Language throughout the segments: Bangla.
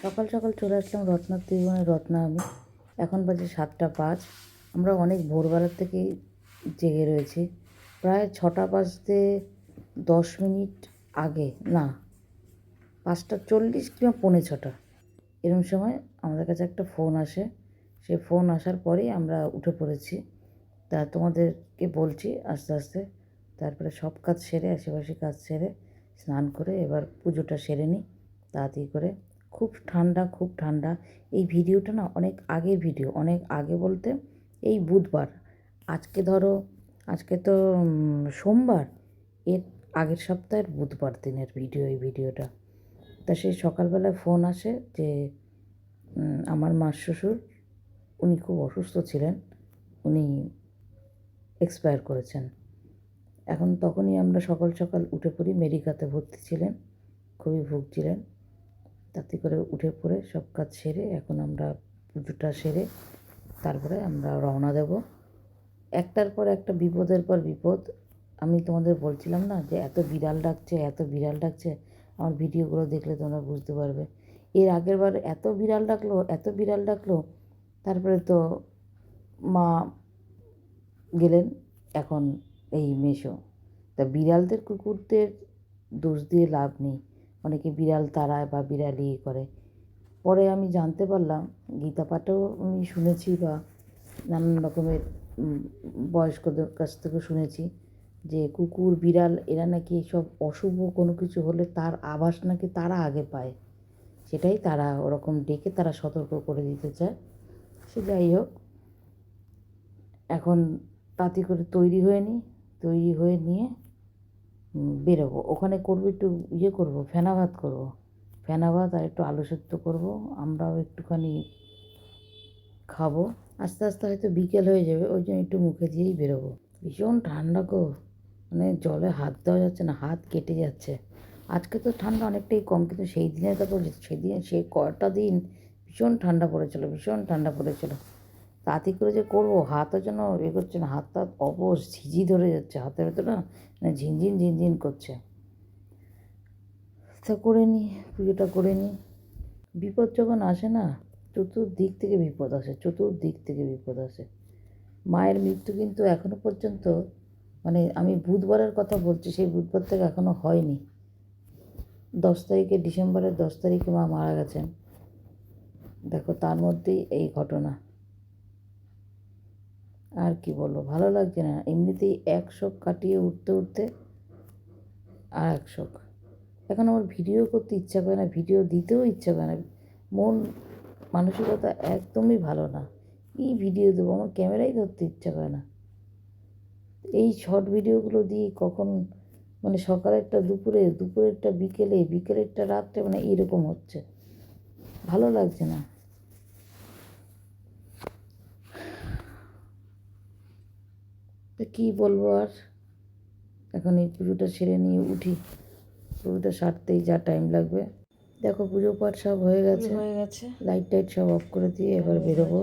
সকাল সকাল চলে আসলাম রত্নার ত্রিভুবনে রত্না আমি। এখন বাজে 7টা 5। আমরা অনেক ভোরবেলার থেকেই জেগে রয়েছি। প্রায় 6টা বাজতে 10 মিনিট আগে, না 5টা 40 কিংবা 5:45 এরকম সময় আমাদের কাছে একটা ফোন আসে। সেই ফোন আসার পরেই আমরা উঠে পড়েছি। তা তোমাদেরকে বলছি আস্তে আস্তে। তারপরে সব কাজ সেরে, আশেপাশে কাজ সেরে, স্নান করে এবার পুজোটা সেরে নিই তাড়াতাড়ি করে। খুব ঠান্ডা, খুব ঠান্ডা। এই ভিডিওটা না অনেক আগের ভিডিও, অনেক আগে বলতে এই বুধবার। আজকে ধরো, আজকে তো সোমবার, এর আগের সপ্তাহের বুধবার দিনের ভিডিও এই ভিডিওটা। তা সেই সকালবেলায় ফোন আসে যে আমার মাসশ্বশুর, উনি খুব অসুস্থ ছিলেন, উনি এক্সপায়ার করেছেন। এখন তখনই আমরা সকাল সকাল উঠে পড়ি। মেডিকাতে ভর্তি ছিলেন, খুবই ভুগছিলেন। তাতে করে উঠে পড়ে সব কাজ সেরে এখন আমরা পুজোটা সেরে তারপরে আমরা রওনা দেব। একটার পর একটা, বিপদের পর বিপদ। আমি তোমাদের বলছিলাম না যে এত বিড়াল ডাকছে, এত বিড়াল ডাকছে। আমার ভিডিওগুলো দেখলে তোমরা বুঝতে পারবে। এর আগের বার এত বিড়াল ডাকলো, এত বিড়াল ডাকলো। তারপরে তো মা গেলেন, এখন এই মেসো। তা বিড়ালদের কুকুরদের দোষ দিয়ে লাভ নেই। অনেকে বিড়াল তাড়ায় বা বিড়ালি করে। পরে আমি জানতে পারলাম, গীতা পাঠেও আমি শুনেছি বা নানান রকমের বয়স্কদের কাছ থেকেও শুনেছি যে কুকুর বিড়াল এরা নাকি সব অশুভ কোনো কিছু হলে তার আভাস নাকি তারা আগে পায়। সেটাই তারা ওরকম ডেকে তারা সতর্ক করে দিতে চায়। সে যাই হোক, এখন তাড়াতাড়ি করে তৈরি হয়ে নিই। তৈরি হয়ে নিয়ে বেরোবো। ওখানে করবো একটু করবো, ফেনা ভাত করবো। ফেনা ভাত আর একটু আলু সেদ্ধ করবো। আমরাও একটুখানি খাবো। আস্তে আস্তে হয়তো বিকেল হয়ে যাবে, ওই জন্য একটু মুখে দিয়েই বেরোবো। ভীষণ ঠান্ডা গো, মানে জলে হাত দেওয়া যাচ্ছে না, হাত কেটে যাচ্ছে। আজকে তো ঠান্ডা অনেকটাই কম, কিন্তু সেই দিনের কথা বলছি, সেদিন সেই কয়টা দিন ভীষণ ঠান্ডা পড়েছিল, ভীষণ ঠান্ডা পড়েছিল। তাড়াতাড়ি করে যে করবো, হাতও যেন করছে না, হাত অবশ ঝিঝি ধরে যাচ্ছে হাতের ভেতরে, না মানে ঝিনঝিন ঝিনঝিন করছে। তা করে নিই, পুজোটা করে নিই। বিপদ যখন আসে না, চতুর্দিক থেকে বিপদ আসে, চতুর্দিক থেকে বিপদ আসে। মায়ের মৃত্যু কিন্তু এখনো পর্যন্ত, মানে আমি বুধবারের কথা বলছি, সেই বুধবার থেকে এখনো হয়নি। 10 তারিখে, ডিসেম্বরের 10 তারিখে মা মারা গেছেন। দেখো, তার মধ্যেই এই ঘটনা। আর কি বলবো, ভালো লাগছে না। এমনিতেই এক শোক কাটিয়ে উঠতে উঠতে আর এক শোক। এখন আমার ভিডিও করতে ইচ্ছা করে না, ভিডিও দিতেও ইচ্ছা করে না। মন মানসিকতা একদমই ভালো না। কী ভিডিও দেবো, আমার ক্যামেরাই ধরতে ইচ্ছা করে না। এই শর্ট ভিডিওগুলো দিই কখন, মানে সকালেরটা দুপুরে, দুপুরেরটা বিকেলে, বিকেলেরটা রাত্রে, মানে এইরকম হচ্ছে। ভালো লাগছে না। তো কী বলবো আর। এখন এই পুজোটা সেরে নিয়ে উঠি। পুজোটা সারতেই যা টাইম লাগবে। দেখো, পুজো পাঠ সব হয়ে গেছে, লাইট টাইট সব অফ করে দিয়ে এবার বেরোবো।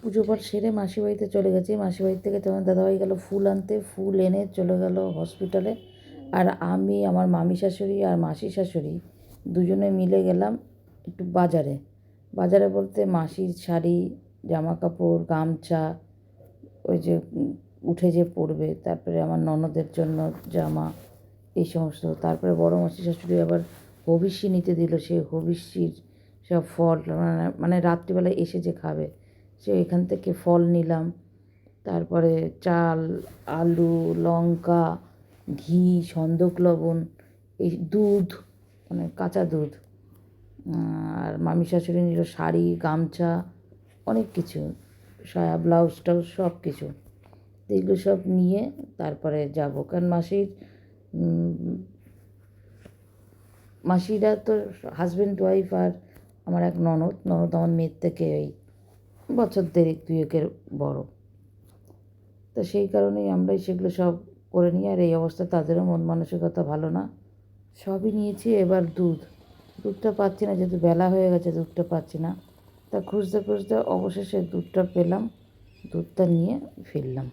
পুজো পাঠ সেরে মাসি বাড়িতে চলে গেছি। মাসি বাড়ি থেকে তোমার দাদাভাই গেল ফুল আনতে, ফুল এনে চলে গেল হসপিটালে। আর আমি, আমার মামি শাশুড়ি আর মাসি শাশুড়ি দুজনে মিলে গেলাম একটু বাজারে। বাজারে বলতে মাসির শাড়ি, জামা কাপড়, গামছা, ওই যে উঠে যে পড়বে, তারপরে আমার ননদের জন্য জামা, এই সমস্ত। তারপরে বড় মাসি শাশুড়ি আবার হবিষ্যি নিতে দিল। সেই হবিষ্যির সব ফল, মানে রাত্রিবেলায় এসে যে খাবে, সে এখান থেকে ফল নিলাম। তারপরে চাল, আলু, লঙ্কা, ঘি, সন্দক লবণ, এই দুধ, মানে কাঁচা দুধ। আর মামি শাশুড়ি নিল শাড়ি, গামছা, অনেক কিছু, সায়া, ব্লাউজ টাউজ সব কিছু। এগুলো সব নিয়ে তারপরে যাব। কারণ মাসিরা তো হাজব্যান্ড ওয়াইফ, আর আমার এক ননদ আমার মেয়ের থেকে ওই বছর 1.5-2 বড়। তো সেই কারণেই আমরাই সেগুলো সব করে নিই। আর এই অবস্থা তাদেরও মন মানসিকতা ভালো না। সবই নিয়েছি। এবার দুধটা পাচ্ছি না, যেহেতু বেলা হয়ে গেছে, দুধটা পাচ্ছি না। তা খুঁজতে খুঁজতে অবশেষে দুধটা পেলাম, দুধটা নিয়ে ফিরলাম।